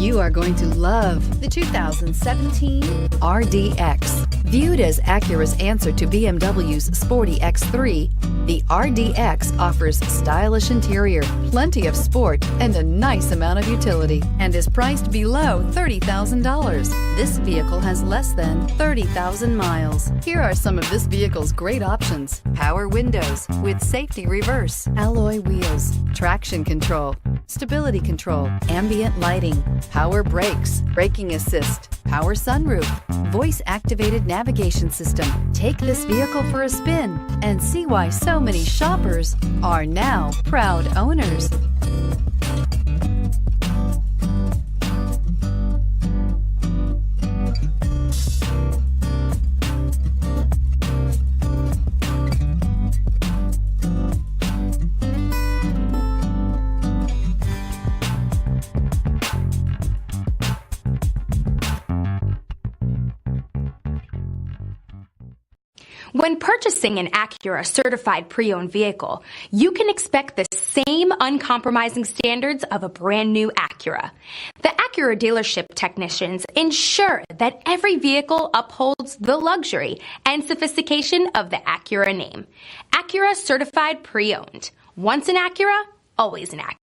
You are going to love the 2017 RDX. Viewed as Acura's answer to BMW's sporty X3, the RDX offers stylish interior, plenty of sport, and a nice amount of utility, and is priced below $30,000. This vehicle has less than 30,000 miles. Here are some of this vehicle's great options: power windows with safety reverse, alloy wheels, traction control, stability control, ambient lighting, power brakes, braking assist, power sunroof, voice-activated navigation system. Take this vehicle for a spin and see why so many shoppers are now proud owners. When purchasing an Acura certified pre-owned vehicle, you can expect the same uncompromising standards of a brand new Acura. The Acura dealership technicians ensure that every vehicle upholds the luxury and sophistication of the Acura name. Acura certified pre-owned. Once an Acura, always an Acura.